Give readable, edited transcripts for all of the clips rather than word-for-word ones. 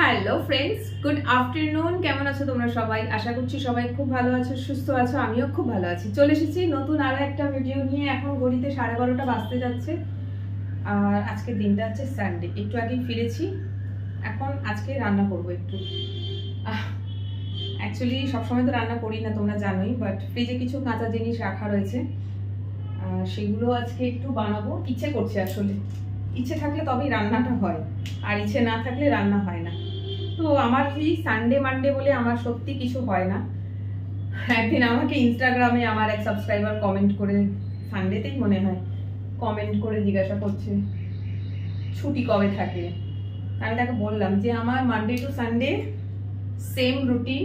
Hello friends, good afternoon. কেমন আছো তোমরা সবাই? আশা করছি সবাই খুব ভালো আছো, সুস্থ আছো। আমিও খুব ভালো আছি। চলে এসেছি নতুন আরো একটা ভিডিও নিয়ে। এখন ঘড়িতে 12:30 বাজতে যাচ্ছে আর আজকের দিনটা হচ্ছে সানডে। একটু আগেই ফিরেছি। এখন আজকে রান্না করব একটু। অ্যাকচুয়ালি সবসময় তো রান্না করি না, তোমরা জানোই, বাট ফ্রিজে কিছু কাঁচা জিনিস রাখা রয়েছে, সেগুলো আজকে একটু বানাবো। ইচ্ছে করছে, আসলে ইচ্ছে থাকলে তবেই রান্নাটা হয়, আর ইচ্ছে না থাকলে রান্না হয় না। তো আমার এই সানডে মানডে বলে আমার সত্যি কিছু হয় না। একদিন আমাকে ইনস্টাগ্রামে আমার এক সাবস্ক্রাইবার কমেন্ট করে, সানডেতেই মনে হয়, কমেন্ট করে জিজ্ঞাসা করছে ছুটি কবে থাকে। আমি তাকে বললাম যে আমার Monday to Sunday same routine,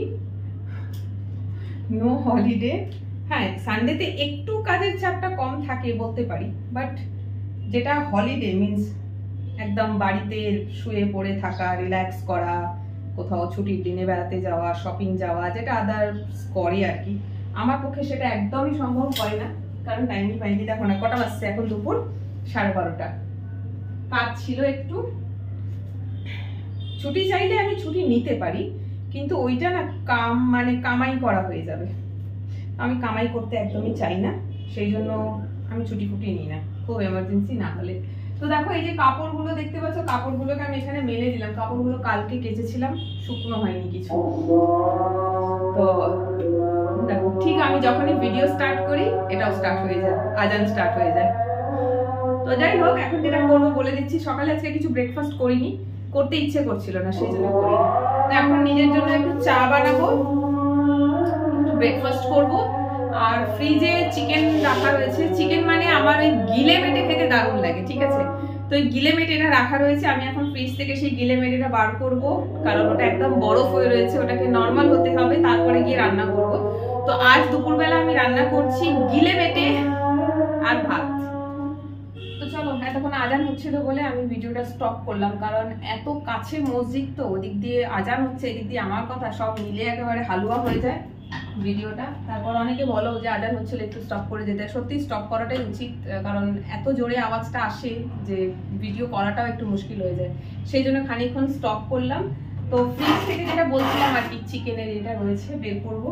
no holiday. হ্যাঁ, সানডেতে একটু কাজের চাপটা কম থাকে বলতে পারি, বাট যেটা হলিডে মিন্স একদম বাড়িতে শুয়ে পড়ে থাকা, রিল্যাক্স করা, কোথাও ছুটির দিনে বেড়াতে যাওয়া, শপিং যাওয়া, যেটা আদার্স করে আর কি, আমার পক্ষে সেটা একদমই সম্ভব হয় না। কারণ টাইমই পাইনি। দেখো না কটা বাজছে, এখন দুপুর 12:30। কাজ ছিল একটু। ছুটি চাইলে আমি ছুটি নিতে পারি, কিন্তু ওইটা না কামাই করা হয়ে যাবে। আমি কামাই করতে একদমই চাই না, সেই জন্য আমি ছুটি ফুটি নিই না, খুব এমার্জেন্সি না হলে। তো দেখো এই যে কাপড়গুলো দেখতে পাচ্ছ, কাপড়গুলোকে আমি এখানে মেলে দিলাম। কাপড়গুলো কালকে কেচেছিলাম, শুকনো হয়নি কিছু। তো দেখো ঠিক আমি যখনই ভিডিও স্টার্ট করি এটাও স্টার্ট হয়ে যায়, আজান স্টার্ট হয়ে যায়। তো যাই হোক, এখন যেটা করবো বলে দিচ্ছি। সকালে আজকে কিছু ব্রেকফাস্ট করিনি, করতে ইচ্ছে করছিল না, সেই জন্য করিনি। তো এখন নিজের জন্য একটু চা বানাবো, একটু ব্রেকফাস্ট করবো। আর ফ্রিজে চিকেন রাখা রয়েছে। চিকেন মানে আমার ওই গিলে মেটে খেতে দারুণ লাগে, ঠিক আছে? তো ওই গিলে মেটেটা রাখা রয়েছে। আমি এখন ফ্রিজ থেকে সেই গিলে মেটেটা বার করব, কারণ ওটা একদম বরফ হয়ে রয়েছে, ওটাকে নর্মাল হতে হবে, তারপরে গিয়ে রান্না করব। তো আজ দুপুরবেলা আমি রান্না করছি গিলে মেটে আর ভাত। তো চলো, এতক্ষণ আজান হচ্ছিল বলে আমি ভিডিওটা স্টপ করলাম, কারণ এত কাছে মসজিদ, তো ওদিক দিয়ে আজান হচ্ছে, এদিক দিয়ে আমার কথা, সব মিলে একেবারে হালুয়া হয়ে যায় ভিডিওটা। তারপর অনেকে বলো যে আজান হচ্ছিল একটু স্টপ করে যেতে। সত্যি স্টপ করাটাই উচিত, কারণ এত জোরে আওয়াজটা আসে যে ভিডিও করাটাও একটু মুশকিল হয়ে যায়। সেই জন্য খানিকক্ষণ স্টপ করলাম। তো ফ্রিজ থেকে যেটা বলছিলাম আর কি, চিকেনের এটা রয়েছে, বের করবো।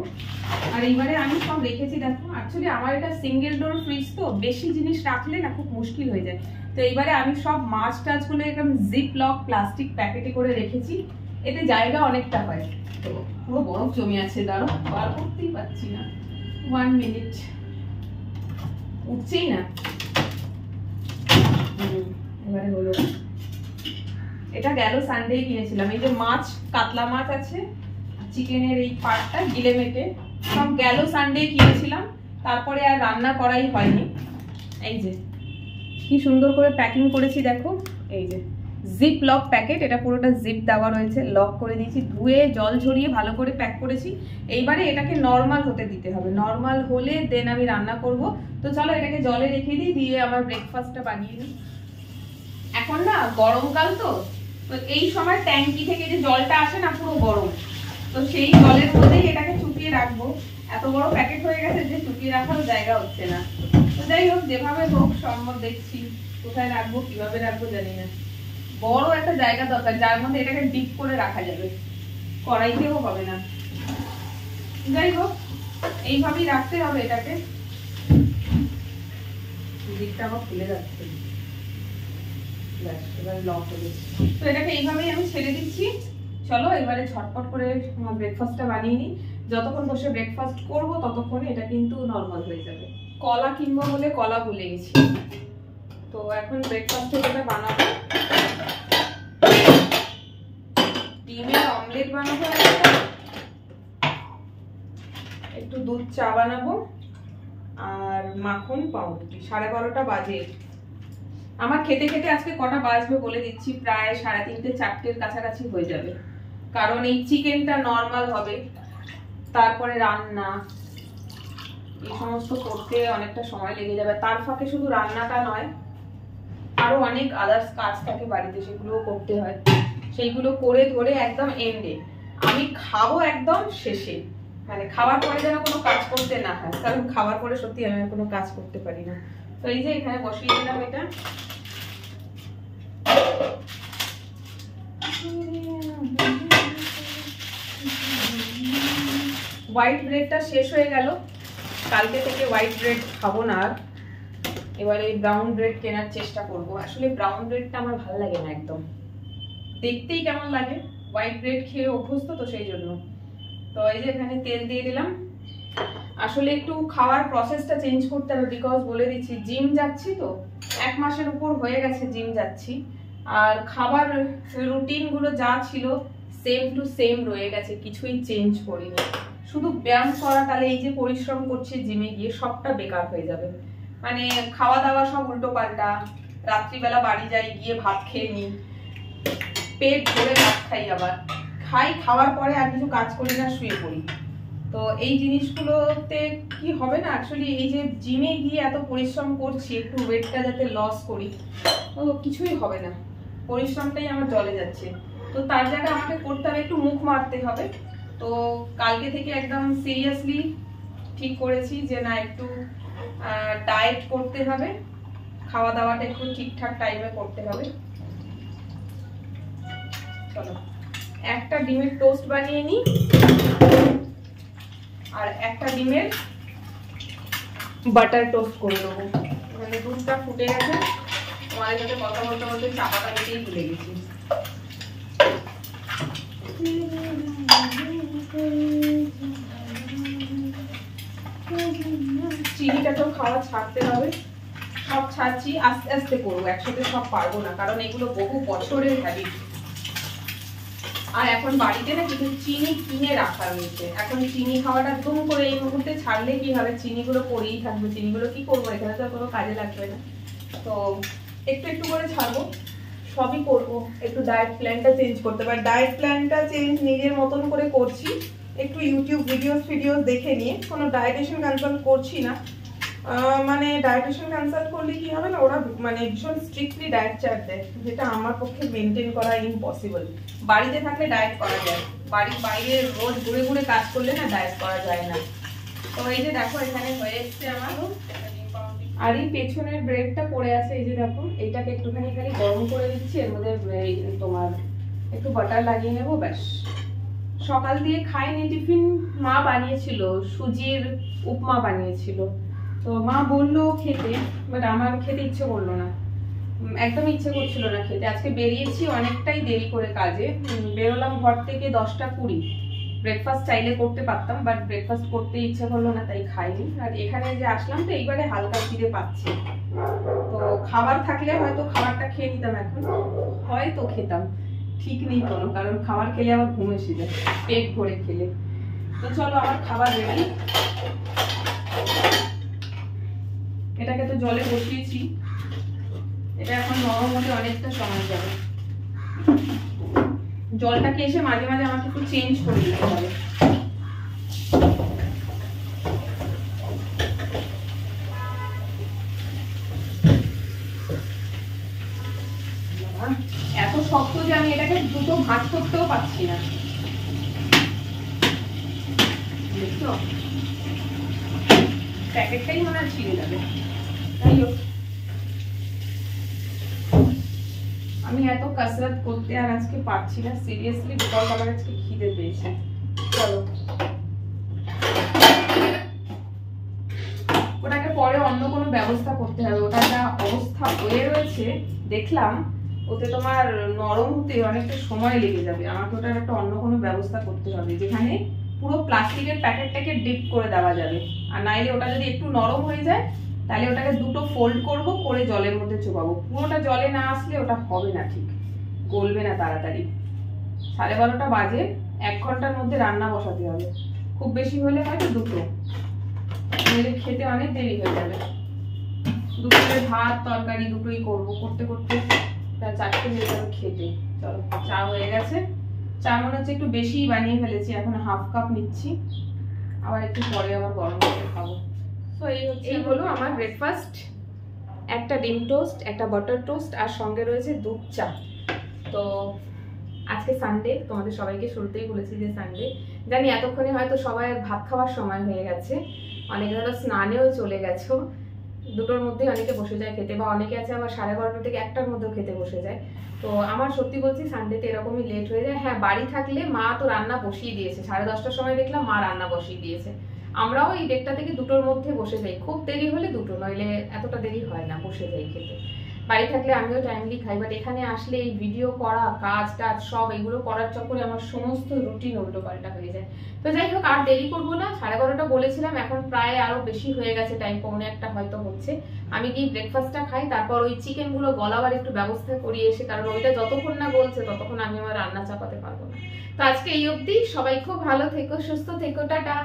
আর এইবারে আমি সব রেখেছি। দেখো অ্যাকচুয়ালি আমার এটা সিঙ্গেল ডোর ফ্রিজ, তো বেশি জিনিস রাখলে না খুব মুশকিল হয়ে যায়। তো এইবারে আমি সব মাছ টাছগুলো একদম জিপ লক প্লাস্টিক প্যাকেটে করে রেখেছি, এতে জায়গা অনেকটা হয়। তো পুরো বরফ জমে আছে, দাঁড়ো, বার করতেই পারছি না। 1 মিনিট, উঠছেই না। এবারে হলো। এটা গেল সানডে কিনেছিলাম। এই যে মাছ, কাতলা মাছ আছে, চিকেনের এই পার্টটা গিলে মেটে, সব গেল সানডে কিনেছিলাম। তারপরে আর রান্না করাই হয়নি। এই যে কি সুন্দর করে প্যাকিং করেছি, দেখো এই যে জিপ লক প্যাকেট, এটা পুরোটা জিপ দেওয়া রয়েছে, লক করে দিয়েছি, ধুয়ে জল ঝরিয়ে ভালো করে প্যাক করেছি। এইবারে এটাকে নর্মাল হতে দিতে হবে, নর্মাল হলে দেন আমি রান্না করব। তো চলো এটাকে জলে রেখে দিই, দিয়ে আমার ব্রেকফাস্টটা বানিয়ে নিই। এখন না গরমকাল, তো এই সময় ট্যাঙ্কি থেকে যে জলটা আসে না, পুরো গরম, তো সেই জলের মধ্যেই এটাকে চুপিয়ে রাখবো। এত বড় প্যাকেট হয়ে গেছে যে চুপিয়ে রাখারও জায়গা হচ্ছে না। তো যাই হোক, যেভাবে হোক সম্ভব দেখছি কোথায় রাখবো, কিভাবে রাখবো জানি না। বড় একটা জায়গা দরকার যার মধ্যে এটাকে ডিপ করে রাখা যাবে, কড়াইতেও হবে না। যাই হোক, এইভাবেই রাখতে হবে এটাকে। ডিপটা আবার খুলে যাচ্ছে, এবার লক হয়ে গেছে। তো এটাকে এইভাবেই আমি ছেড়ে দিচ্ছি। চলো এবারে ঝটপট করে আমার ব্রেকফাস্টটা বানিয়ে নিই। যতক্ষণ বসে ব্রেকফাস্ট করবো ততক্ষণে এটা কিন্তু নর্মাল হয়ে যাবে। কলা কিনবো বলে কলা ভুলে গেছি। তো এখন ব্রেকফাস্টে যেটা বানাবো, ডিমের অমলেট বানাবো, একটু দুধ চা বানাবো, আর মাখন পাউরুটি। 12:30 বাজে। আমার খেতে খেতে আজকে কটা বাজবে বলে দিচ্ছি, প্রায় 3:30 4টের কাছাকাছি হয়ে যাবে। কারণ এই চিকেনটা নর্মাল হবে, তারপরে রান্না, এই সমস্ত করতে অনেকটা সময় লেগে যাবে। তার ফাঁকে শুধু রান্নাটা নয়, আরো অনেক আদার্স কাজ থাকে বাড়িতে, সেগুলোও করতে হয়। সেইগুলো করে ধরে একদম এন্ডে আমি খাবো, একদম শেষে, মানে খাওয়ার পরে যেন কোনো কাজ করতে না হয়, কারণ খাওয়ার পরে সত্যি আমি কোনো কাজ করতে পারি না। তো এই যে এখানে বসিয়ে দিলাম এটা। হোয়াইট ব্রেডটা শেষ হয়ে গেল, কালকে থেকে হোয়াইট ব্রেড খাবো না আর, এবারে ব্রাউন ব্রেড কেনার চেষ্টা করব। আসলে ব্রাউন ব্রেডটা আমার ভালো লাগে না একদম, দেখতেই কেমন লাগে, হোয়াইট ব্রেড খেয়ে অভ্যস্ত তো সেই জন্য। তো এই যে এখানে তেল দিয়ে দিলাম। আসলে একটু খাওয়ার প্রসেসটা চেঞ্জ করতে হবে, বিকজ বলে দিচ্ছি জিম যাচ্ছি তো, 1 মাসের উপর হয়ে গেছে জিম যাচ্ছি, আর খাবার রুটিন গুলো যা ছিল সেম টু সেম রয়ে গেছে, কিছুই চেঞ্জ করিনি। শুধু ব্যায়াম করা, তাহলে এই যে পরিশ্রম করছি জিমে গিয়ে সবটা বেকার হয়ে যাবে। মানে খাওয়া দাওয়া সব উল্টো পাল্টা, রাত্রিবেলা বাড়ি যাই, গিয়ে ভাত খেয়ে নিই, পেট ভরে ভাত খাই, আবার খাওয়ার পরে আর কিছু কাজ করি না, শুয়ে পড়ি। তো এই জিনিসগুলোতে কি হবে না, অ্যাকচুয়ালি এই যে জিমে গিয়ে এত পরিশ্রম করছি একটু ওয়েটটা যাতে লস করি, তো কিছুই হবে না, পরিশ্রমটাই আমার জলে যাচ্ছে। তো তার জায়গায় আমাকে করতে হবে একটু মুখ মারতে হবে। তো কালকে থেকে একদম সিরিয়াসলি ঠিক করেছি যে না, একটু ডায়েট করতে হবে, খাওয়া দাওয়াটা একটু ঠিকঠাক টাইমে করতে হবে। চলো একটা ডিমের টোস্ট বানিয়ে নিই, আর একটা ডিমের বাটার টোস্ট করে দেবো। মানে দুধটা ফুটে গেছে, তোমাদের সাথে কথা বলতে বলতে চাপাটা দিতেই ভুলে গেছি। চিনিটাকেও খাওয়া ছাড়তে হবে, সব ছাড়ছি, আস্তে আস্তে করবো, একসাথে সব পারবো না, কারণ এগুলো বহু বছরের হ্যাবিট। আর এখন বাড়িতে না কিছু চিনি কিনে রাখা রয়েছে, এখন চিনি খাওয়াটা একদম করে এই মুহূর্তে ছাড়লে কি হবে, চিনিগুলো পড়েই থাকবে, চিনিগুলো কি করবো, এখানে তো কোনো কাজে লাগবে না। তো একটু একটু করে ছাড়বো, সবই করবো, একটু ডায়েট প্ল্যানটা চেঞ্জ করতে পারি। ডায়েট প্ল্যানটা চেঞ্জ নিজের মতন করে করছি, একটু ইউটিউব ভিডিওস দেখে নিয়ে, কোনো ডায়েটিশিয়ান কনসাল্ট করছি না। মানে ডায়েটিশিয়ান কনসাল্ট করলে কি হবে না, ওরা মানে ভীষণ স্ট্রিক্টলি ডায়েট চার্ট দেয়, যেটা আমার পক্ষে মেনটেন করা ইম্পসিবল। বাড়িতে থাকলে ডায়েট করা যায়, বাড়ির বাইরে রোজ ঘুরে ঘুরে কাজ করলে না ডায়েট করা যায় না। তো এই যে দেখো এখানে হয়ে এসছে আমার, আর এই পেছনের ব্রেডটা পড়ে আছে, এই যে দেখো এইটাকে একটুখানি খালি গরম করে দিচ্ছি, এর মধ্যে তোমার একটু বাটার লাগিয়ে নেবো, ব্যাস। সকাল দিয়ে খাইনি টিফিন, মা বানিয়েছিল সুজির উপমা বানিয়েছিল, তো মা বললো খেতে, বাট আমার খেতে ইচ্ছে করলো না, একদম ইচ্ছে করছিল না খেতে। আজকে বেরিয়েছি অনেকটাই দেরি করে কাজে, বেরোলাম ঘর থেকে 10টা 20। ব্রেকফাস্ট চাইলে করতে পারতাম, বাট ব্রেকফাস্ট করতে ইচ্ছে করলো না, তাই খাইনি। আর এখানে যে আসলাম তো এইবারে হালকা খিদে পাচ্ছি, তো খাবার থাকলে হয়তো খাবারটা খেয়ে নিতাম, এখন হয়তো খেতাম, ঠিক নেই কোনো, কারণ খাবার খেলে আবার ঘুম এসে যায় পেট ভরে খেলে। তো চলো আমার খাবার রেডি, এটাকে তো জলে বসিয়েছি, এটা এখন নরম হতে অনেকটা সময় যাবে। জলটাকে এসে মাঝে মাঝে আমাকে একটু চেঞ্জ করে দিতে হবে। এত শক্ত যে আমি এটাকে দুটো ভাঁজ করতেও পারছি না, দেখছো প্যাকেটটাই মনে হয় ছিঁড়ে যাবে। যাই হোক, আমি এত কসরত করতে আর আজকে পারছি না সিরিয়াসলি, বিকজ আমার আজকে খিদে পেয়েছে। চলো ওটাকে পরে অন্য কোনো ব্যবস্থা করতে হবে, ওটা যা অবস্থা হয়ে রয়েছে দেখলাম, ওতে তোমার নরম হতে অনেকটা সময় লেগে যাবে, আমাকে ওটার একটা অন্য কোনো ব্যবস্থা করতে হবে, যেখানে পুরো প্লাস্টিকের প্যাকেটটাকে ডিপ করে দেওয়া যাবে। আর নাইলে ওটা যদি একটু নরম হয়ে যায়, তাহলে ওটাকে দুটো ফোল্ড করব, করে জলের মধ্যে চোবাবো। পুরোটা জলে না আসলে ওটা হবে না, ঠিক গলবে না তাড়াতাড়ি। 12:30 বাজে, 1 ঘন্টার মধ্যে রান্না বসাতে হবে, খুব বেশি হলে হয়তো 2টো, খেতে অনেক দেরি হয়ে যাবে। দুপুরে ভাত তরকারি দুটোই করবো, করতে করতে 4টে হয়ে যাবে খেতে। চলো চা হয়ে গেছে, চা মনে হচ্ছে একটু বেশি বানিয়ে ফেলেছি, এখন 1/2 কাপ নিচ্ছি, আবার একটু পরে আবার গরম করে খাবো। তো এই হলো আমার ব্রেকফাস্ট, একটা ডিম টোস্ট, একটা বাটার টোস্ট, আর সঙ্গে রয়েছে দুধ চা। তো আজকে সানডে, তোমাদের সবাইকে শুরুতেই বলেছি যে সানডে, জানি এতক্ষণে হয়তো সবাই ভাত খাওয়ার সময় হয়ে গেছে, অনেকে হয়তো স্নানেও চলে গেছো, দুটোর মধ্যে অনেকে বসে যায় খেতে, বা অনেকে আছে আবার 12:30 থেকে 1টার মধ্যেও খেতে বসে যায়। তো আমার সত্যি বলছি সানডেতে এরকমই লেট হয়ে যায়। হ্যাঁ, বাড়ি থাকলে মা তো রান্না বসিয়ে দিয়েছে, 10:30টার সময় দেখলাম মা রান্না বসিয়ে দিয়েছে। আমরাও এই 1:30টা থেকে 2টোর মধ্যে বসে যাই, খুব দেরি হলে 2টো, নইলে এতটা দেরি হয় না, বসে যাই খেতে। বাড়ি থাকলে আমিও টাইমলি খাই, বাট এখানে আসলে এই ভিডিও করা, কাজ টাজ সব এগুলো করার চক্করে আমার সমস্ত রুটিন উল্টো পাল্টা হয়ে যায়। তো যাই হোক, আর দেরি করবো না, 12:30টা বলেছিলাম, এখন প্রায় আরো বেশি হয়ে গেছে টাইম, 1:45 হয়তো হচ্ছে। আমি গিয়ে ব্রেকফাস্টটা খাই, তারপর ওই চিকেন গুলো গলাবার একটু ব্যবস্থা করি এসে, কারণ ওইটা যতক্ষণ না গলছে ততক্ষণ আমি আমার রান্না চাপাতে পারবো না। তো আজকে এই অবধি, সবাই খুব ভালো থেকো, সুস্থ থেকো, টাটা।